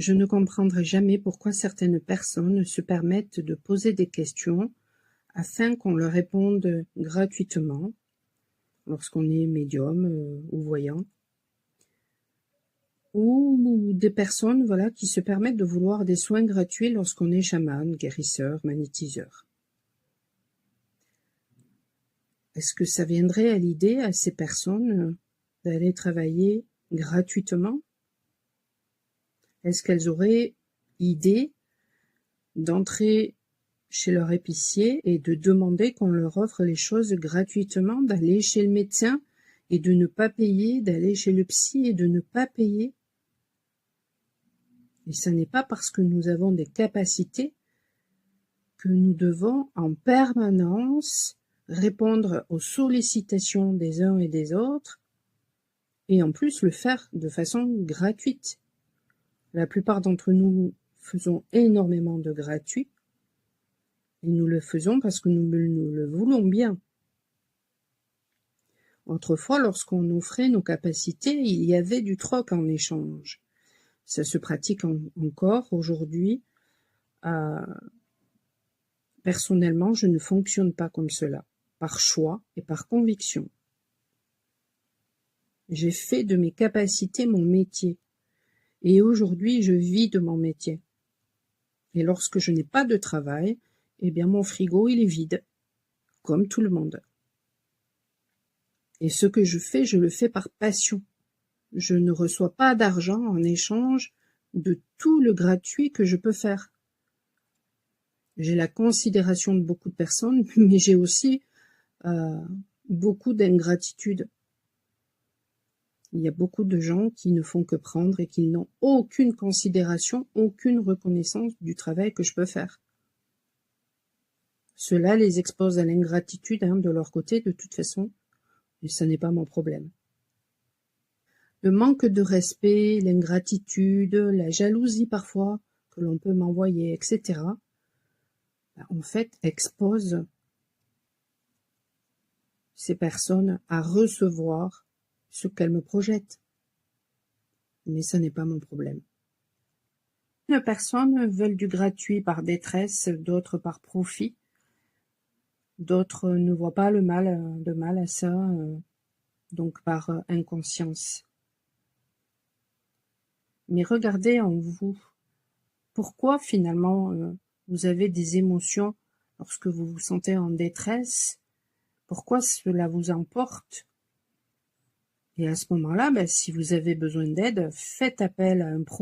Je ne comprendrai jamais pourquoi certaines personnes se permettent de poser des questions afin qu'on leur réponde gratuitement lorsqu'on est médium ou voyant, ou des personnes qui se permettent de vouloir des soins gratuits lorsqu'on est chaman, guérisseur, magnétiseur. Est-ce que ça viendrait à l'idée à ces personnes d'aller travailler gratuitement? Est-ce qu'elles auraient idée d'entrer chez leur épicier et de demander qu'on leur offre les choses gratuitement, d'aller chez le médecin et de ne pas payer, d'aller chez le psy et de ne pas payer? Et ce n'est pas parce que nous avons des capacités que nous devons en permanence répondre aux sollicitations des uns et des autres, et en plus le faire de façon gratuite. La plupart d'entre nous faisons énormément de gratuit, et nous le faisons parce que nous le voulons bien. Autrefois, lorsqu'on offrait nos capacités, il y avait du troc en échange. Ça se pratique encore aujourd'hui. Personnellement, je ne fonctionne pas comme cela, par choix et par conviction. J'ai fait de mes capacités mon métier. Et aujourd'hui, je vis de mon métier. Et lorsque je n'ai pas de travail, eh bien mon frigo, il est vide, comme tout le monde. Et ce que je fais, je le fais par passion. Je ne reçois pas d'argent en échange de tout le gratuit que je peux faire. J'ai la considération de beaucoup de personnes, mais j'ai aussi beaucoup d'ingratitude. Il y a beaucoup de gens qui ne font que prendre et qui n'ont aucune considération, aucune reconnaissance du travail que je peux faire. Cela les expose à l'ingratitude de leur côté de toute façon, et ce n'est pas mon problème. Le manque de respect, l'ingratitude, la jalousie parfois que l'on peut m'envoyer, etc., en fait, expose ces personnes à recevoir ce qu'elles me projettent. Mais ce n'est pas mon problème. Certaines personnes veulent du gratuit par détresse, d'autres par profit. D'autres ne voient pas de mal à ça, donc par inconscience. Mais regardez en vous. Pourquoi finalement vous avez des émotions lorsque vous vous sentez en détresse? Pourquoi cela vous emporte? Et à ce moment-là, si vous avez besoin d'aide, faites appel à un professionnel.